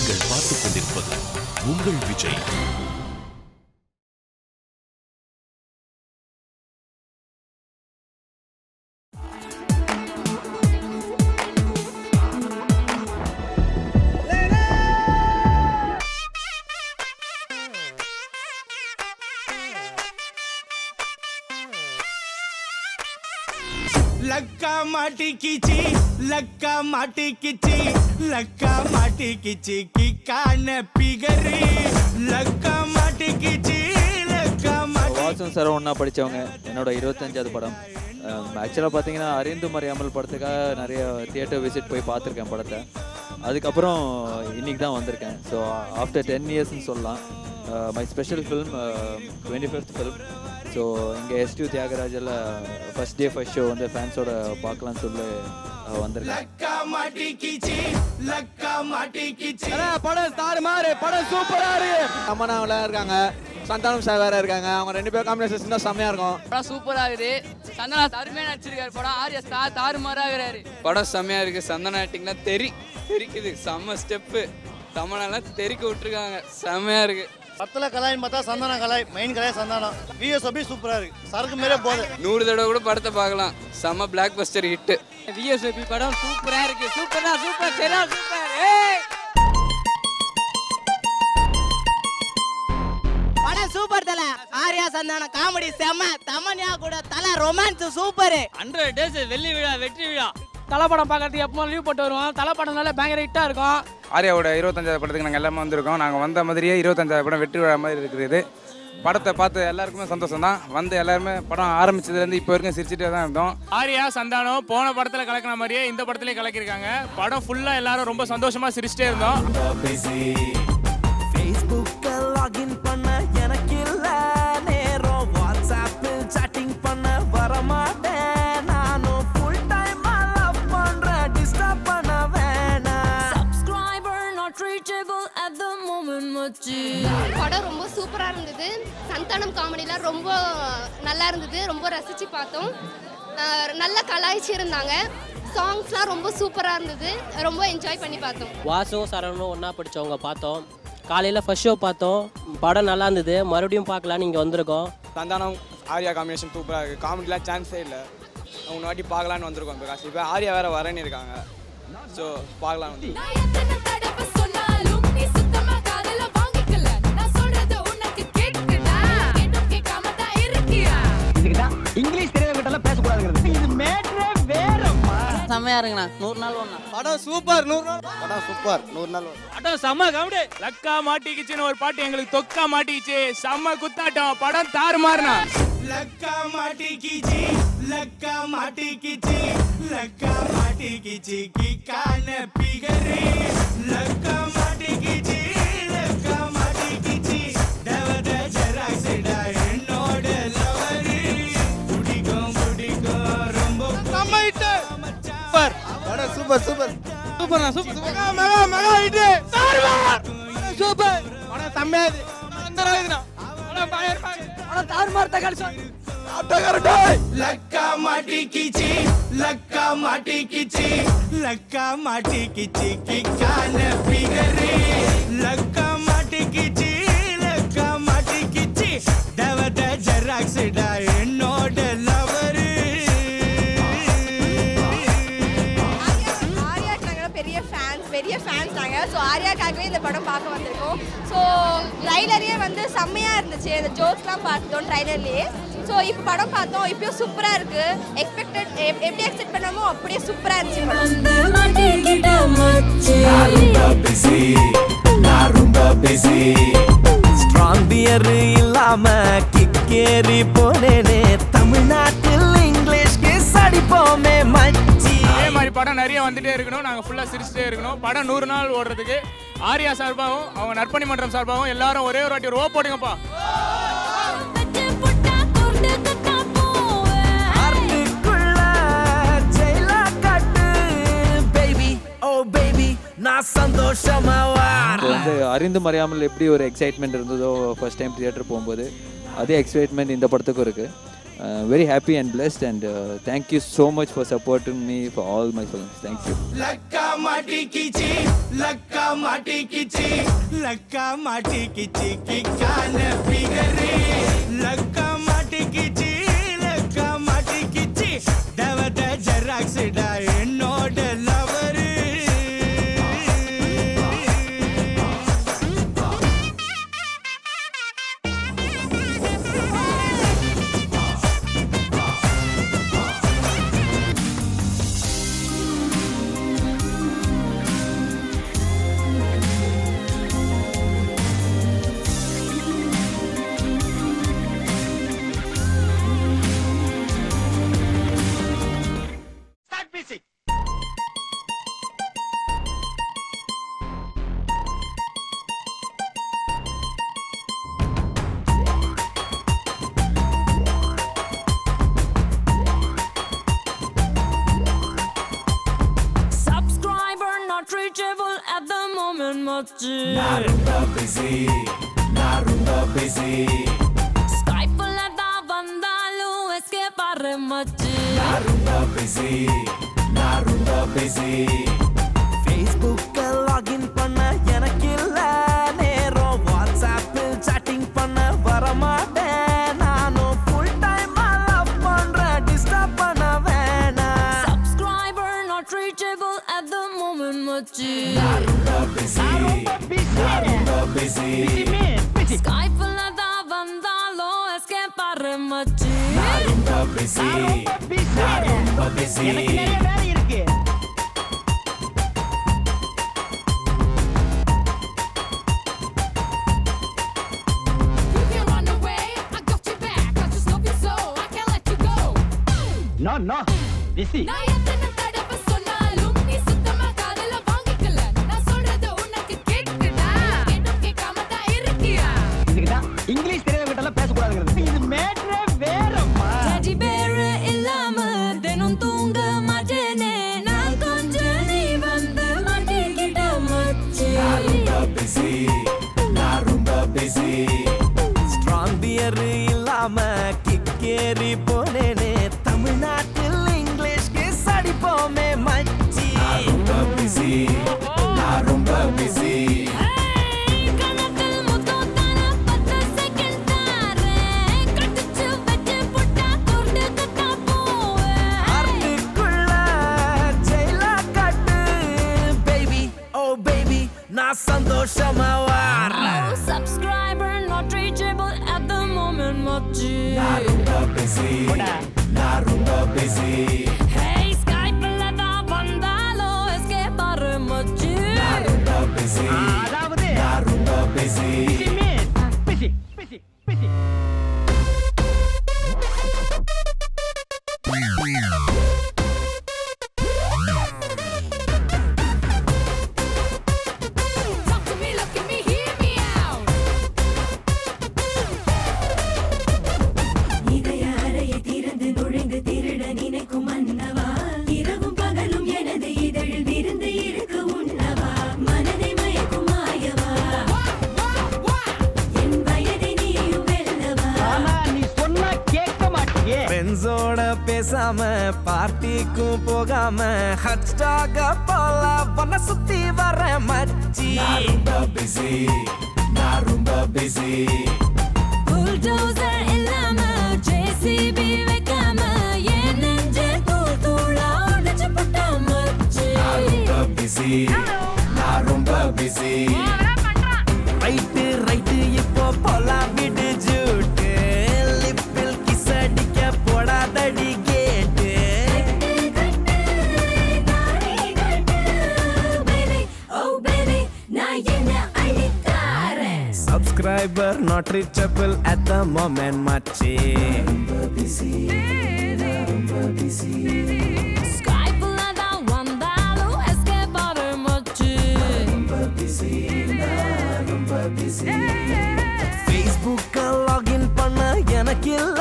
நீங்கள் பார்த்துக் கொண்டிருப்பது உங்கள் விஜய். लक्का माटी कीची लक्का माटी कीची लक्का माटी कीची की कान पिगरी लक्का माटी कीची लक्का माटी. வாசன் சார் ஒன்றா படித்தவங்க. என்னோட 25வது படம். ஆக்சுவலாக பார்த்தீங்கன்னா அரிந்து மறையாமல் படத்துக்காக நிறைய தியேட்டர் விசிட் போய் பார்த்துருக்கேன் படத்தை. அதுக்கப்புறம் இன்றைக்கி தான் வந்திருக்கேன். ஸோ ஆஃப்டர் 10 இயர்ஸ்ன்னு சொல்லலாம். My special film 25th film. So இங்கே எஸ்டியூ தியாகராஜில் ஃபர்ஸ்ட் டே ஃபர்ஸ்ட் ஷோ வந்து ஃபேன்ஸோட பார்க்கலான்னு சொல்லி வந்திருக்கேன். படம் தாறுமாறு, படம் சூப்பரா இருக்கு. அம்மனா இருக்காங்க, சந்தானம் சார் வேற இருக்காங்க. அவங்க 2 பேரும் காம்பினேஷன் தான் செம்மையா இருக்கும். படம் சூப்பரா இருக்குது. சந்தனா அருமையா நடிச்சிருக்காரு. படம் ஆர்யா தாறுமாறா இருக்கிறாரு. படம் செம்மையா இருக்கு. சந்தனா ஆக்டிங்லாம் தெரிக்குது. செம்ம ஸ்டெப்பு. தமிழெல்லாம் தெரிக்க விட்டுருக்காங்க. செம்மையா இருக்கு. பத்துல கலாயின்னு பார்த்தா சந்தானம் கலாய், மெயின் கலாய் சந்தானம். விஎஸ்ஓபி சூப்பரா இருக்கு. சரக்கு மேலே போகுது. 100 தடவை கூட படத்தை பார்க்கலாம். செம்ம பிளாக் பஸ்டர் ஹிட். விஎஸ்ஓபி படம் சூப்பரா இருக்கு. சூப்பர் சரியா சூப்பர். படம் சூப்பர் தல. ஆர்யா சந்தானம் காமெடி செம்ம. தமன்யா கூட தல ரொமான்ஸ் சூப்பர். 100 days வெள்ளி விழா வெற்றி விழா. தலை படம் பார்க்கறதுக்கு எப்போ லீவ் போட்டு வருவோம். தலை படம்னால பயங்கர ஹிட்டா இருக்கும். ஆர்யாவோட 25வது படத்துக்கு நாங்கள் எல்லாமே வந்திருக்கோம். நாங்கள் வந்த மாதிரியே 25வது படம் வெற்றி விழா மாதிரி இருக்குது. படத்தை பார்த்து எல்லாருக்குமே சந்தோஷம் தான். வந்து எல்லாருமே படம் ஆரம்பிச்சதுலேருந்து இப்போ வரைக்கும் சிரிச்சுட்டே தான் இருந்தோம். ஆர்யா சந்தானம் போன படத்தில் கலக்கின மாதிரியே இந்த படத்துலேயே கலக்கிருக்காங்க. படம் ஃபுல்லாக எல்லாரும் ரொம்ப சந்தோஷமாக சிரிச்சிட்டே இருந்தோம். லாகின் பண்ண எனக்கு இல்ல நேரம். வாட்ஸ்அப்பில் சாட்டிங் பண்ண வரமாட்டேன். நானும் ஃபுல் டைம் லவ் பண்றேன். டிஸ்டர்ப் பண்ண வேணாம். Subscriber not reachable at the moment மச்சி. படம் ரொம்ப சூப்பரா இருந்தது. சந்தானம் காமெடிலாம் ரொம்ப நல்லா இருந்தது. ரொம்ப ரசிச்சு பார்த்தோம். நல்ல கலாய்ச்சி இருந்தாங்க. சாங்ஸ்லாம் ரொம்ப சூப்பரா இருந்தது. ரொம்ப என்ஜாய் பண்ணி பார்த்தோம். வாசும் சரவணும் ஒன்றா படித்தவங்க பார்த்தோம். காலையில் ஃபர்ஸ்ட் ஷோ பார்த்தோம். படம் நல்லா இருந்தது. மறுபடியும் பார்க்கலான்னு இங்கே வந்திருக்கோம். சந்தானம் ஆர்யா காம்பினேஷன் சூப்பரா இருக்கு. காமெடிலாம் சான்ஸே இல்லை. 3 வாட்டி பார்க்கலான்னு வந்திருக்கோம். பிகாஸ் இப்போ ஆர்யா வேற வரேன்னு இருக்காங்க. ஸோ பார்க்கலாம் வந்து. இங்கிலீஷ் தெரியாதவங்கட்டெல்லாம் பேசக்கூடாதுங்கிறது இது மேட்ரே வேறம்மா. செம்மையா இருக்குண்ணா. 100 நாள் ஒண்ணா. படம் சூப்பர். 100 நாள் படம் சூப்பர். 100 நாள் படம் செம்ம காமெடி. லக்கா மாட்டிக்கிச்சுன்னு ஒரு பாட்டு எங்களுக்கு தொக்கா மாட்டிக்கிச்சு. செம்ம குத்தாட்டம். படம் தாறுமாறுனா. लक्का माटी कीची लक्का माटी कीची लक्का माटी कीची की कान पिगरी लक्का माटी कीची लक्का माटी कीची दवद जरा सिडा என்னோட லவரி புடிகோ ரொம்ப கம்மைட் சூப்பர். படம் சூப்பர் சூப்பர் சூப்பர்னா சூப்பர் மெகா ஹிட். தாறுமாறு சூப்பர். படம் செம்மையா இருக்கு. அந்தரா இதுனா படம் பயங்கரமா இருக்கு. लक्का माटी कीची लक्का माटी कीची लक्का माटी कीची की कान पिगरी लक्का माटी कीची लक्का माटी कीची दवद जराक्स डा என்னோட லவரி. பெரிய ஃபேன்ஸ் நாங்கள். ஸோ ஆர்யாக்காகவே இந்த படம் பார்க்க வந்திருக்கோம். ஸோ ட்ரைலரே வந்து செம்மையாக இருந்துச்சு. இந்த ஜோக்ஸ்லாம் பார்த்தோம் ட்ரைலர்லேயே. ஸோ இப்போ படம் பார்த்தோம். இப்போயும் சூப்பராக இருக்குது. எப்படி எக்ஸ்பெக்ட் பண்ணாமோ அப்படியே சூப்பராக இருந்துச்சு படம். ஸ்ட்ராங் பியர் இல்லாம கிக்கேறி போனேனே தமிழ்நாட்டில் இங்கிலீஷ்க்கு சடிப்போமே மச்சி. அதே மாதிரி படம் நிறைய வந்துட்டே இருக்கணும். நாங்கள் ஃபுல்லாக சிரிச்சிட்டே இருக்கணும். படம் 100 நாள் ஓடுறதுக்கு ஆர்யா சார்பாகவும் அவங்க நற்பணி மன்றம் சார்பாகவும் எல்லாரும் ஒரே ஒரு வாட்டி ரோப் போடுங்கப்பா. வந்து அறிந்து மறையாமல் எப்படி ஒரு எக்ஸைட்மெண்ட் இருந்ததோ ஃபர்ஸ்ட் டைம் தியேட்டர் போகும்போது, அதே எக்ஸைட்மெண்ட் இந்த படத்துக்கும் இருக்குது. very happy and blessed, and thank you so much for supporting me for all my films. Thank you. लक्का माटी कीची की कान पिगरे लक्का माटी कीची दवद जराक्स डाय नोड लवर Narumba busy Skype la da vandalu escape arre machi Narumba busy Facebook login panna enakilla nero WhatsApp chatting panna varamate nanu full time love pandra disturb panna vena Subscriber not reachable at the moment machi Narumba busy Skype la da vandalo escape arre machi Narumba busy எனக்கு நிறைய வேலை இருக்கு You can run away I got your back I just love you so I can't let you go No busy நான் எத்தனை தடவை சொன்னாலும் நீ சுத்தமா காதுல வாங்கிக்கல நான் சொல்றது உனக்கு கேக்குதா கேட்டும் கேட்காம தான் இருக்கியா இதுக்கு தான் இங்கிலீஷ் தெரியாதவங்க எல்லாம் பேச கூடாதுங்கிறது இது மேட்ரே வேறம்மா டெடி பேர் இல்லாம தினம் தூங்க மாட்டேனே நான் கொஞ்சம் நீ வந்து மாட்டிக்கிட்ட மச்சி Narumba busy Strong beer இல்லாம கிக்கேரி போனேனே தமிழ்நாட்டில் இங்கிலீஷ் கேஸ் அடிப்போமே மச்சி Narumba busy கணக்கில் முத்தம் தான 10 செகண்ட் தாரேன் கட்டிச்சு வச்சு புட்டா தொண்டு கட்டா போவேன் அர்த்துக்குள்ள ஜெயிலா கட்டு baby oh baby நான் சந்தோஷமா வாரேன் Subscriber not reachable at the moment மச்சி Narumba busy Hey Skype la da vandalo escape arre machi Narumba busy busy Talk to me, look at me, hear me out இதய அறையை திறந்து நுழைந்து திருட நினைக்கும் மன்னவா இரவும் பகலும் எனது இதழில் விருந்து இருக்க உண்ணவா மனதை மயக்கும் மாயவா என் வயதை நீயும் வெல்லவா ஆனா நீ சொன்னா கேட்க மாட்டியே ஃப்ரெண்ட்ஸோட பேசாம பார்ட்டிக்கும் போகாம ஹட்ஸ்டாக போல வன சுத்தி வர மச்சி Narumba busy bulldozer இல்லாம JCB வைக்காம என் நெஞ்சே தூளா உடைச்சு போட்டா மச்சி Narumba busy ரைட்டு இப்போ போலாம் விடு ஜூட்டு லிப்பில் கிஸ் அடிக்க போடாதடி கேட்டு Subscriber not reachable at the moment machi Skype la da vandalo escape arre machi Facebook login பண்ண எனக்கு இல்ல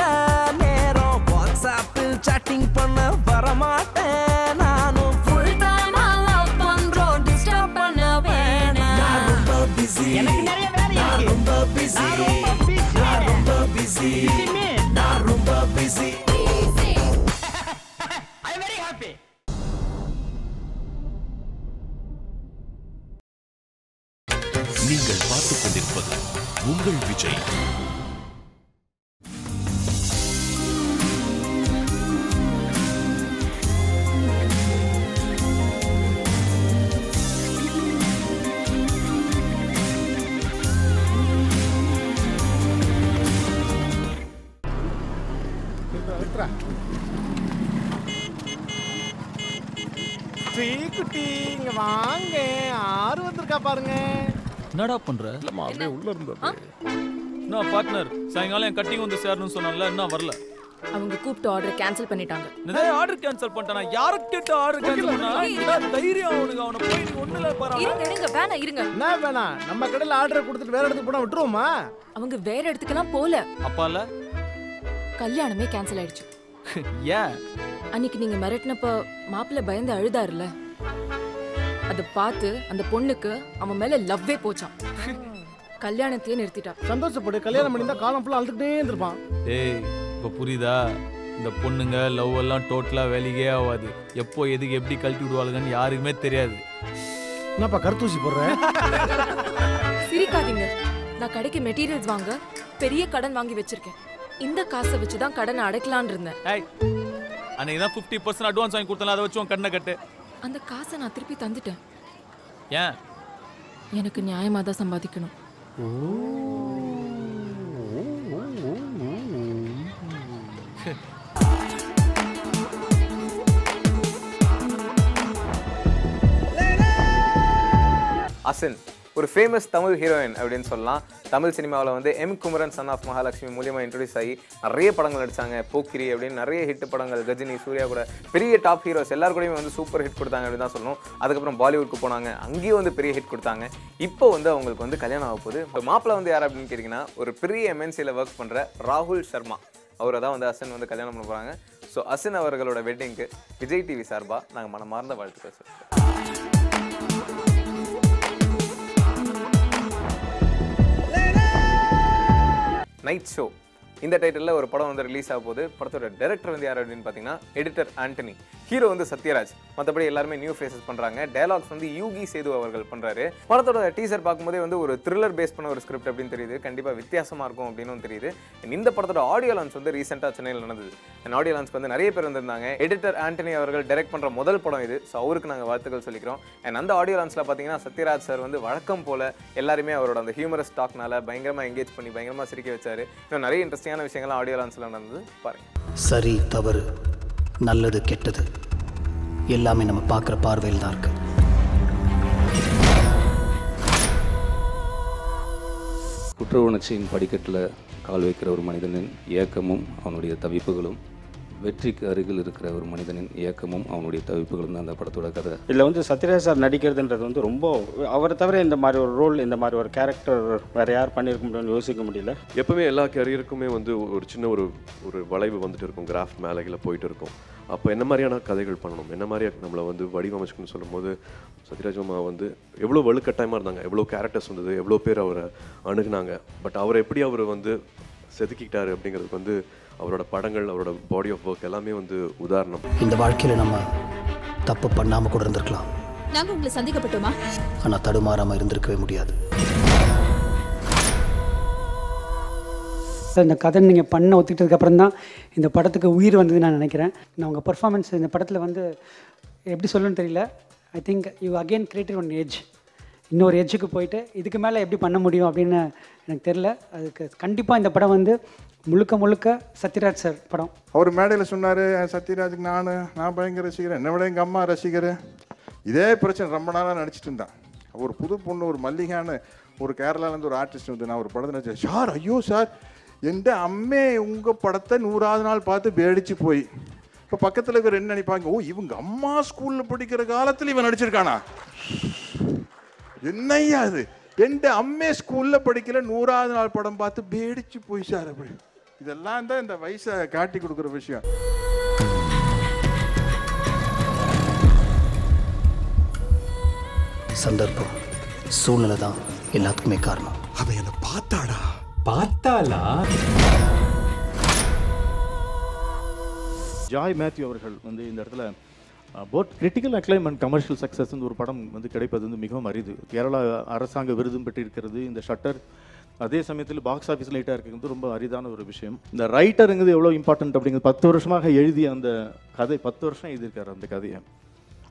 நேரம் WhatsApp chatting பண்ண வரமாட்டேன் நானும் full time love பண்றோம் disturb பண்ண வேணாம் Narumba busy எனக்கு நிறைய வேலை இருக்கு Narumba busy Narumba busy நீங்கள் பார்த்துக் கொண்டிருப்பது உங்கள் விஜய். குட்டி இங்க வாங்க, ஆறு வந்திருக்கா பாருங்க. என்னடா பண்ற? இல்லம்மா அப்படியே உள்ள இருந்தது. நான் பார்ட்னர் சாயங்காலம் என் கட்டிங் வந்து சேரணும்னு சொன்னால என்ன வரல. அவங்க கூப்பிட்டு ஆர்டர் கேன்சல் பண்ணிட்டாங்க. நிறைய ஆர்டர் கேன்சல் பண்ணிட்டானா? யார கேட்ட ஆர்டர் கேன்சல் பண்ணா? என்ன தைரியம் அவனுக்கு? அவன போய் நீ ஒண்ணுல பாறாங்க. இருங்க வேணா இருங்க. என்ன வேணா? நம்ம கடையில ஆர்டர் கொடுத்துட்டு வேற இடத்துக்கு போனா விட்டுருவோமா? அவங்க வேற இடத்துக்குலாம் போல. அப்பால கல்யாணமே கேன்சல் ஆயிடுச்சு. ஏன்? அன்னைக்கு நீங்க மிரட்டினப்ப மாப்பிள்ளை பயந்து அழுதாருல, அத பார்த்து அந்த பொண்ணுக்கு அவன் மேல லவ்வே போச்சான். கல்யாணத்தையே நிறுத்திட்டா. சந்தோஷப்படு, கல்யாணம் பண்ணிருந்தா காலம் ஃபுல்லா அழுதுகிட்டே இருந்திருப்பான். ஏய் இப்ப புரியுதா? இந்த பொண்ணுங்க லவ் எல்லாம் டோட்டலா வேலைக்கே ஆகாது. எப்போ எதுக்கு எப்படி கழட்டி விடுவாளுங்கன்னு யாருக்குமே தெரியாது. என்னப்பா கருத்தூசி போடுற? சிரிக்காதீங்க. நான் கடைக்கு மெட்டீரியல்ஸ் வாங்க பெரிய கடன் வாங்கி வச்சிருக்கேன். இந்த காசை வச்சுதான் கடனை அடைக்கலான்னு இருந்தேன். அன்னைக்கு தான் 50% அட்வான்ஸ் வாங்கி கொடுத்தல, அதை வச்சு உன் கண்ணை கட்டு. அந்த காசை நான் திருப்பி தந்துட்டேன். ஏன்? எனக்கு நியாயமா தான் சம்பாதிக்கணும். அசின் ஒரு ஃபேமஸ் தமிழ் ஹீரோயின் அப்படின்னு சொல்லலாம். தமிழ் சினிமாவில் வந்து M Kumaran son of Mahalakshmi மூலியமாக இன்ட்ரடியூஸ் ஆகி நிறைய படங்கள் நடித்தாங்க. போக்கிரி அப்படின்னு நிறைய ஹிட் படங்கள், கஜினி, சூர்யா கூட பெரிய டாப் ஹீரோஸ் எல்லாரு கூடயும் வந்து சூப்பர் ஹிட் கொடுத்தாங்க அப்படின்னு தான் சொல்லணும். அதுக்கப்புறம் பாலிவுட்க்கு போனாங்க, அங்கேயும் வந்து பெரிய ஹிட் கொடுத்தாங்க. இப்போ வந்து அவங்களுக்கு வந்து கல்யாணம் ஆக போகுது. இப்போ மாப்பிள்ளை வந்து யார் அப்படின்னு கேட்டிங்கன்னா ஒரு பெரிய எம்என்சியில் ஒர்க் பண்ணுற ராகுல் சர்மா, அவரை தான் வந்து அசின் வந்து கல்யாணம் பண்ண போகிறாங்க. ஸோ அசின் அவர்களோட வெட்டிங்க்கு விஜய் டிவி சார்பாக நாங்கள் மனமார்ந்த வாழ்த்துக்கள் சொல்கிறோம். நைட் ஷோ இந்த டைட்டிலில் ஒரு படம் வந்து ரிலீஸ் ஆக போகுது. படத்தோட டைரக்டர் வந்து யார் அப்படின்னு பார்த்தீங்கன்னா எடிட்டர் ஆண்டனி. ஹீரோ வந்து சத்யராஜ். மற்றபடி எல்லாருமே நியூ ஃபேஸஸ் பண்ணுறாங்க. டயலாக்ஸ் வந்து யூகி சேது அவர்கள் பண்ணுறாரு. படத்தோட டீசர் பார்க்கும்போதே வந்து ஒரு த்ரில்லர் பேஸ் பண்ண ஒரு ஸ்கிரிப்ட் அப்படின்னு தெரியுது. கண்டிப்பாக வித்தியாசமாக இருக்கும் அப்படின்னு தெரியுது. இந்த படத்தோட ஆடியோ லான்ச் வந்து ரீசெண்டாக சென்னையில் நடந்தது. அந்த ஆடியோ லான்ச் வந்து நிறைய பேர் வந்திருந்தாங்க. எடிட்டர் ஆண்டனி அவர்கள் டைரக்ட் பண்ணுற முதல் படம் இது. ஸோ அவருக்கு நாங்கள் வாழ்த்துக்கள் சொல்லிக்கிறோம். அண்ட் அந்த ஆடியோ லான்ச்சில் பார்த்தீங்கன்னா சத்யராஜ் சார் வந்து வழக்கம் போல் எல்லாருமே அவரோட அந்த ஹியூமரஸ் டாக்னால பயங்கரமாக என்கேஜ் பண்ணி பயங்கரமாக சிரிக்க வச்சார். இன்னும் நிறைய இன்ட்ரெஸ்டிங்கான விஷயங்கள்லாம் ஆடியோ லான்ச்சில் நடந்தது. பாருங்கள். சரி தவறு நல்லது கெட்டது எல்லாமே நம்ம பார்க்குற பார்வையில் தான் இருக்கு. குற்ற உணர்ச்சியின் படிக்கட்டில் கால் வைக்கிற ஒரு மனிதனின் ஏக்கமும் அவனுடைய தவிப்புகளும், வெற்றிக்கு அருகில் இருக்கிற ஒரு மனிதனின் ஏக்கமும் அவனுடைய தவிப்புகளும் தான் அந்த படத்தோட கதை. இதில் வந்து சத்யராஜ் சார் நடிக்கிறதுன்றது வந்து ரொம்ப, அவரை தவிர இந்த மாதிரி ஒரு ரோல், இந்த மாதிரி ஒரு கேரக்டர் வேறு யார் பண்ணியிருக்க முடியும்னு யோசிக்க முடியல. எப்பவுமே எல்லா கேரியருக்குமே வந்து ஒரு சின்ன ஒரு வளைவு வந்துட்டு இருக்கும், கிராஃப்ட் மேலே போயிட்டு இருக்கும். அப்போ என்ன மாதிரியான கதைகள் பண்ணணும், என்ன மாதிரியா நம்மளை வந்து வடிவமைச்சுக்கணும்னு சொல்லும்போது சத்யராஜ் மாமா வந்து எவ்வளோ வலுக்கட்டாயமாக இருந்தாங்க, எவ்வளோ கேரக்டர்ஸ் வந்தது, எவ்வளோ பேர் அவரை அணுகுனாங்க. பட் அவர் எப்படி அவர் வந்து செதுக்கிட்டாரு அப்படிங்கிறதுக்கு வந்து அவரோட படங்கள், அவரோட பாடி ஆஃப் ஒர்க் எல்லாமே வந்து உதாரணம். இந்த வாழ்க்கையில் நம்ம தப்பு பண்ணாமல் கூட இருந்திருக்கலாம். நாங்கள் உங்களை சந்திக்கப்பட்டோமா? ஆனால் தடுமாறாமல் இருந்திருக்கவே முடியாது. இந்த கதை நீங்கள் பண்ண ஒத்துக்கிட்டதுக்கப்புறம் தான் இந்த படத்துக்கு உயிர் வந்ததுன்னு நான் நினைக்கிறேன். நான் உங்கள் பர்ஃபார்மன்ஸ் இந்த படத்தில் வந்து எப்படி சொல்லணும்னு தெரியல. I think you again created one age. இன்னொரு ஏஜுக்கு போயிட்டு இதுக்கு மேலே எப்படி பண்ண முடியும் அப்படின்னு எனக்கு தெரில. அதுக்கு கண்டிப்பாக இந்த படம் வந்து முழுக்க முழுக்க சத்யராஜ் சார் படம். அவர் மேடையில் சொன்னார், சத்யராஜுக்கு நான் பயங்கர ரசிக்கிறேன், என்னை விட எங்கள் அம்மா ரசிகர். இதே பிரச்சனை ரொம்ப நாளாக நடிச்சிட்டு இருந்தேன். ஒரு புது பொண்ணு, ஒரு மல்லிகான்னு ஒரு கேரளாலேருந்து ஒரு ஆர்டிஸ்ட் வந்து நான் ஒரு படத்தை நினச்சேன். சார் ஐயோ சார் எந்த அம்மே உங்கள் படத்தை 100வது நாள் பார்த்து பேடிச்சு போய் இப்போ பக்கத்தில் இருக்கிற என்ன நினைப்பாங்க, ஓ இவங்க அம்மா ஸ்கூலில் படிக்கிற காலத்தில் இவன் நடிச்சிருக்கானா, என்னையா அது, எந்த அம்மே ஸ்கூலில் படிக்கிற 100வது நாள் படம் பார்த்து பேடிச்சு போய் சார். அப்படி இதெல்லாம் தான் இந்த வயசை காட்டி கொடுக்குற விஷயம். சந்தர்ப்பம், சூழ்நிலை தான் எல்லாத்துக்குமே காரணம். அவன் என்ன பார்த்தாளா? ஜாய் மேத்யூ அவர்கள் வந்து இந்த இடத்துல both critical acclaim and commercial success ஒரு படம் வந்து கிடைப்பது வந்து மிகவும் அரிது. கேரளா அரசாங்க விருதும் பெற்றிருக்கிறது இந்த ஷட்டர். அதே சமயத்தில் பாக்ஸ் ஆஃபீஸ் லைட்டாக இருக்கிறது ரொம்ப அரிதான ஒரு விஷயம். இந்த ரைட்டருங்கிறது எவ்வளோ இம்பார்ட்டன்ட் அப்படிங்கிறது 10 வருஷமாக எழுதிய அந்த கதை 10 வருஷம் எழுதியிருக்காரு அந்த கதையை.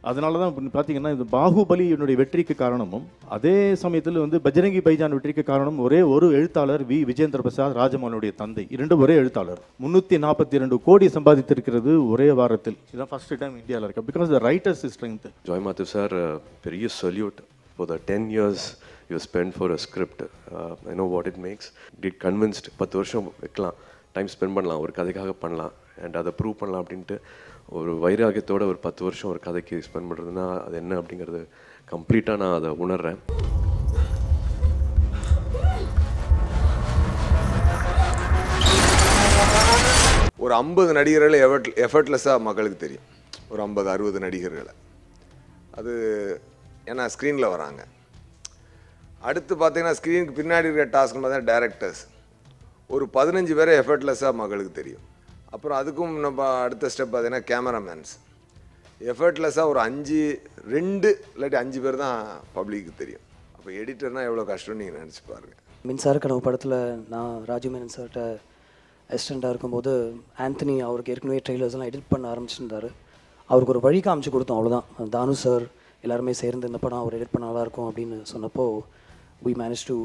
அதனால தான் பார்த்தீங்கன்னா இந்த பாகுபலி என்னுடைய வெற்றிக்கு காரணமும் அதே சமயத்தில் வந்து பஜரங்கி பைஜான் வெற்றிக்கு காரணம் ஒரே ஒரு எழுத்தாளர் வி விஜேந்திர பிரசாத் ராஜமௌலியுடைய தந்தை. 2 ஒரே எழுத்தாளர். 342 கோடி சம்பாதித்திருக்கிறது ஒரே வாரத்தில். இதுதான் ஃபர்ஸ்ட் டைம் இந்தியாவில் இருக்கு. Because the writers strength. Joy Mathew sir பெரிய salute for the 10 years you spend for a script. I know what it makes. Get convinced 10 வருஷம் வைக்கலாம், டைம் ஸ்பெண்ட் பண்ணலாம், ஒரு கதைக்காக பண்ணலாம் அண்ட் அதை ப்ரூவ் பண்ணலாம் அப்படின்ட்டு ஒரு வைராகியத்தோட ஒரு 10 வருஷம் ஒரு கதைக்கு ஸ்பெண்ட் பண்ணுறதுன்னா அது என்ன அப்படிங்கிறது கம்ப்ளீட்டாக நான் அதை உணர்றேன். ஒரு 50 நடிகர்களை எஃபர்ட்லெஸ்ஸாக மக்களுக்கு தெரியும். ஒரு 50-60 நடிகர்களை. அது ஏன்னா ஸ்க்ரீனில் வராங்க. அடுத்து பார்த்தீங்கன்னா ஸ்க்ரீனுக்கு பின்னாடி இருக்கிற டாஸ்க்னு பார்த்தீங்கன்னா டேரக்டர்ஸ் ஒரு 15 பேரை எஃபர்ட்லெஸ்ஸாக மக்களுக்கு தெரியும். அப்புறம் அதுக்கும் நம்ம அடுத்த ஸ்டெப் பார்த்தீங்கன்னா கேமராமேன்ஸ் எஃபர்ட்லெஸ்ஸாக ஒரு 2 இல்லாட்டி 5 பேர் தான் பப்ளிக்கு தெரியும். அப்போ எடிட்டர்னால் எவ்வளோ கஷ்டம்னு நீங்கள் நினச்சி பாருங்கள். மின்சார கனவு படத்தில் நான் ராஜு மேனன் சார்கிட்ட அசிஸ்டண்ட்டாக இருக்கும்போது ஆந்தனி அவருக்கு ஏற்கனவே ட்ரெய்லர்ஸ்லாம் எடிட் பண்ண ஆரம்பிச்சிருந்தார். அவருக்கு ஒரு வழி காமிச்சு கொடுத்தோம், அவ்வளோதான். தானு சார் எல்லாருமே சேர்ந்து இந்த படம் அவர் எடிட் பண்ண நல்லாயிருக்கும் அப்படின்னு சொன்னப்போ we managed to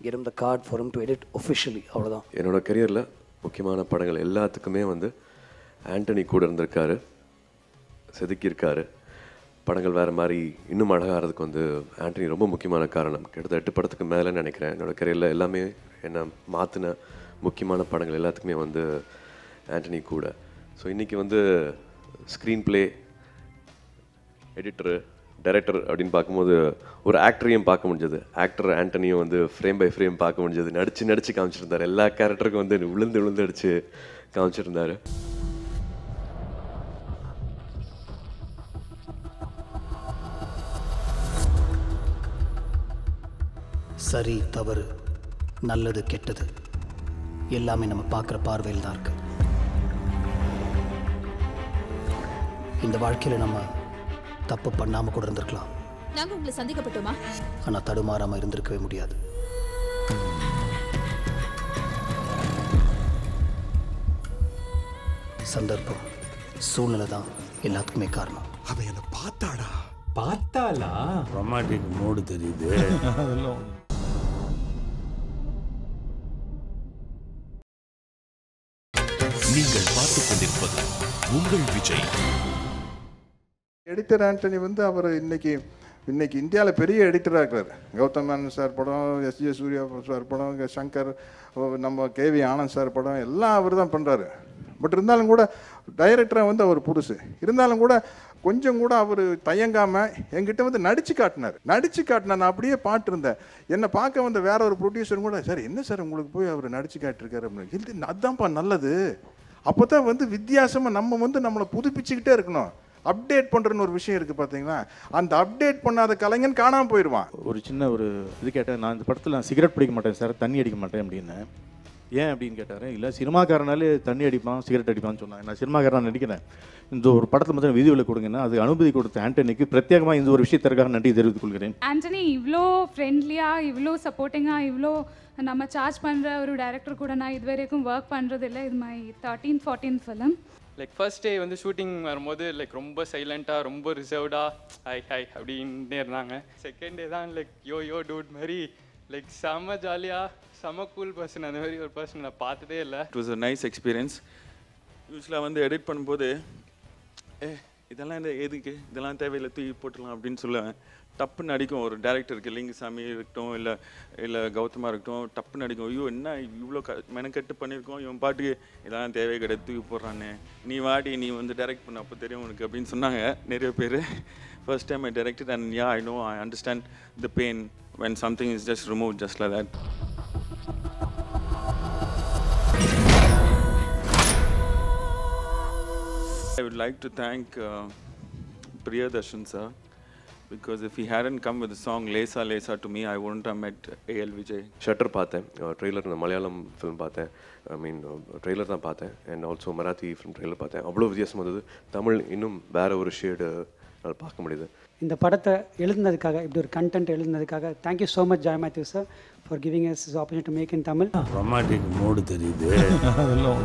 get him the card for him to edit officially. அவ்வளோதான். என்னோட கரியரில் முக்கியமான படங்கள் எல்லாத்துக்குமே வந்து ஆண்டனி கூட இருந்திருக்காரு, செதுக்கியிருக்காரு. படங்கள் வேறு மாதிரி இன்னும் அழகாகிறதுக்கு வந்து ஆண்டனி ரொம்ப முக்கியமான காரணம். கிட்டத்தட்ட 8 படத்துக்கு மேலேன்னு நினைக்கிறேன். என்னோட கரியரில் எல்லாமே என்னை மாற்றின முக்கியமான படங்கள் எல்லாத்துக்குமே வந்து ஆண்டனி கூட. ஸோ இன்றைக்கி வந்து ஸ்க்ரீன் ப்ளே, எடிட்டரு, டைரக்டர் அப்படின்னு பார்க்கும்போது ஒரு ஆக்டரையும் பார்க்க முடிஞ்சது. ஆக்டர் ஆண்டனியும் வந்து ஃப்ரேம் பை ஃப்ரேம் பார்க்க முடிஞ்சது. நடிச்சு காமிச்சிருந்தார். எல்லா கேரக்டருக்கும் வந்து விழுந்து அடித்து காமிச்சிருந்தார். சரி தவறு நல்லது கெட்டது எல்லாமே நம்ம பார்க்குற பார்வையில் தான் இருக்கு. இந்த வாழ்க்கையில் நம்ம தப்பு பண்ணாமல் கூட இருந்திருக்கலாம். நாங்கள் உங்களை சந்திக்கப்பட்டோமா? ஆனால் தடுமாறாமல் இருந்திருக்கவே முடியாது. சந்தர்ப்பம், சூழ்நிலை தான் எல்லாத்துக்குமே காரணம். அவன் என்ன பார்த்தாடா? பார்த்தாலா? ரொமான்டிக் மூடு தெரியுது. அதெல்லாம் நீங்கள் பார்த்துக் கொண்டிருப்பது உங்கள் விஜய். எடிட்டர் ஆண்டனி வந்து அவர் இன்னைக்கு இந்தியாவில் பெரிய எடிட்டராக இருக்கிறார். கௌதம் மேனன் சார் படம், எஸ்ஜே சூர்யா சார் படம், சங்கர், நம்ம கேவி ஆனந்த் சார் படம் எல்லாம் அவர் தான் பண்ணுறாரு. பட் இருந்தாலும் கூட டைரக்டராக வந்து அவர் புதுசு. இருந்தாலும் கூட கொஞ்சம் கூட அவர் தயங்காமல் என்கிட்ட வந்து நடித்து காட்டினார். நான் அப்படியே பாட்டிருந்தேன். என்னை பார்க்க வந்த வேற ஒரு ப்ரொடியூசரும் கூட, சார் என்ன சார் உங்களுக்கு போய் அவர் நடித்து காட்டிருக்காரு அப்படின்னு. அதுதான்ப்பா நல்லது. அப்போ தான் வந்து வித்தியாசமாக நம்ம வந்து நம்மளை புதுப்பிச்சுக்கிட்டே இருக்கணும். அப்டேட் பண்ணுறன்னு ஒரு விஷயம் இருக்குது பார்த்தீங்களா, அந்த அப்டேட் பண்ணாத கலைஞன் காணாமல் போயிடுவான். ஒரு சின்ன ஒரு இது கேட்டேன், நான் இந்த படத்தில் நான் சிகரெட் பிடிக்க மாட்டேன் சார், தண்ணி அடிக்க மாட்டேன் அப்படின்னு. ஏன் அப்படின்னு கேட்டார். இல்லை சினிமாக்காரனாலே தண்ணி அடிப்பான் சிகரெட் அடிப்பான்னு சொன்னாங்க. நான் சினிமாக்காரன் நடிக்கிறேன், இந்த ஒரு படத்தில் மட்டும் வீடியோவில் கொடுங்கன்னா அது அனுமதி கொடுத்த ஆண்டனிக்கு பிரத்யேகமாக இந்த ஒரு விஷயத்திற்காக நன்றி தெரிவித்துக் கொள்கிறேன். ஆண்டனி இவ்வளோ ஃப்ரெண்ட்லியாக, இவ்வளோ சப்போர்ட்டிங்காக, இவ்வளோ நம்ம சார்ஜ் பண்ணுற ஒரு டைரக்டர் கூட நான் இது வரைக்கும் ஒர்க் பண்ணுறதில்லை. இது my 13-14 film. Like first day வந்து ஷூட்டிங் வரும்போது லைக் ரொம்ப சைலண்ட்டாக, ரொம்ப ரிசர்வ்டாக ஹை அப்படின்னே இருந்தாங்க. செகண்ட் டே தான் லைக் யோ டூட் மாதிரி லைக் செம்ம ஜாலியாக, செம்ம கூல் பர்சன். அந்த மாதிரி ஒரு பர்சன் நான் பார்த்ததே இல்லை. It was a nice experience. யூஸ்வலாக வந்து எடிட் பண்ணும்போது இதெல்லாம் எதுக்கு, இதெல்லாம் தேவையில்லை, தூக்கி போட்டுடலாம் அப்படின்னு சொல்லுவேன். டப்புன்னு அடிக்கும். ஒரு டேரக்டருக்கு லிங்குசாமி இருக்கட்டும், இல்லை கௌதமாக இருக்கட்டும், டப்புன்னு அடிக்கும். ஐயோ என்ன இவ்வளோ மெனக்கெட்டு பண்ணியிருக்கோம், இவன் பாட்டுக்கு இதெல்லாம் தேவையே கிடையாது, தூக்கி போடுறானே, நீ வாடி நீ வந்து டைரக்ட் பண்ண அப்போ தெரியும் உனக்கு அப்படின்னு சொன்னாங்க நிறைய பேர். First time I directed and yeah I know, I understand the pain when something is just removed just like that. I would like to thank Priyadarshan sir, because if he hadn't come with the song Lesa Lesa to me, I wouldn't have met A.L. Vijay. Shutter பார்த்தேன், trailer, Malayalam film பார்த்தேன், trailer தான் பார்த்தேன், and also Marathi film trailer பார்த்தேன். அவ்வளோ வித்தியாசம் வந்தது. தமிழ் இன்னும் வேறு ஒரு ஷேடு என்னால் பார்க்க முடியுது. இந்த படத்தை எழுதுனதுக்காக, இப்படி ஒரு கண்டென்ட் எழுதுனதுக்காக thank you so much Joy Mathew sir for giving us this opportunity to make in Tamil. Romantic mood தெரியுது. அதெல்லாம்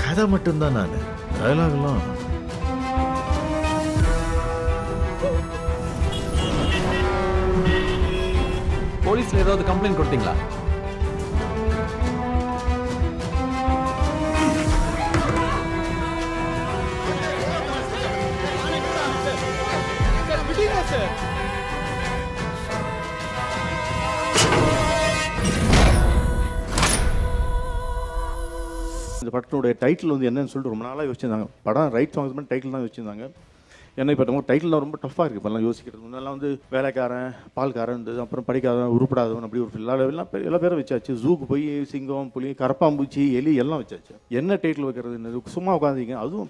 கதை மட்டும்தான் நான் டயலாக்லாம் போலீஸ்ல ஏதாவது கம்ப்ளைண்ட் கொடுத்தீங்களா? இந்த படத்தினுடைய டைட்டில் வந்து என்னன்னு சொல்லிட்டு ரொம்ப நாளாக யோசிச்சிருந்தாங்க. படம் ரைட் சாங்ஸ் பண்ணி டைட்டில் தான் யோசிச்சிருந்தாங்க. ஏன்னா இப்போ நம்ம டைட்டில்லாம் ரொம்ப டஃப்பாக இருக்குது. இப்போல்லாம் யோசிக்கிறது முன்னெல்லாம் வந்து வேலைக்காரன், பால்காரன் இருந்தது, அப்புறம் படிக்காதவன், உருப்படாதவன், அப்படி ஒரு எல்லா பேரும் வச்சாச்சு. ஜூக்கு போய் சிங்கம், புலி, கரப்பாம்பூச்சி, எலி எல்லாம் வச்சாச்சு. என்ன டைட்டில் வைக்கிறது, சும்மா உட்காந்துங்க, அதுவும்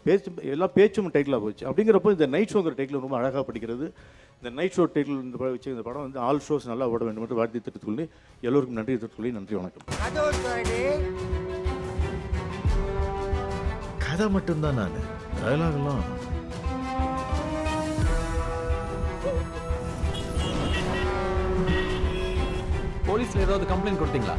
எல்லா பேச்சும் டைட்டிலாக போச்சு. அப்படிங்கிறப்போ இந்த நைட் ஷோங்கிற டைட்டில் ரொம்ப அழகாக படிக்கிறது. இந்த நைட் ஷோ டைட்டில் இந்த வச்சு இந்த படம் வந்து ஆல் ஷோஸ் நல்லா ஓட வேண்டும் என்று வாழ்த்து திட்டத்துக்குள்ளே எல்லோருக்கும் நன்றி திட்டத்துக்குள்ளே நன்றி, வணக்கம். கதை மட்டும்தான் நான் டயலாக்லாம் போலீஸ்ல ஏதாவது கம்ப்ளைண்ட் கொடுத்தீங்களா?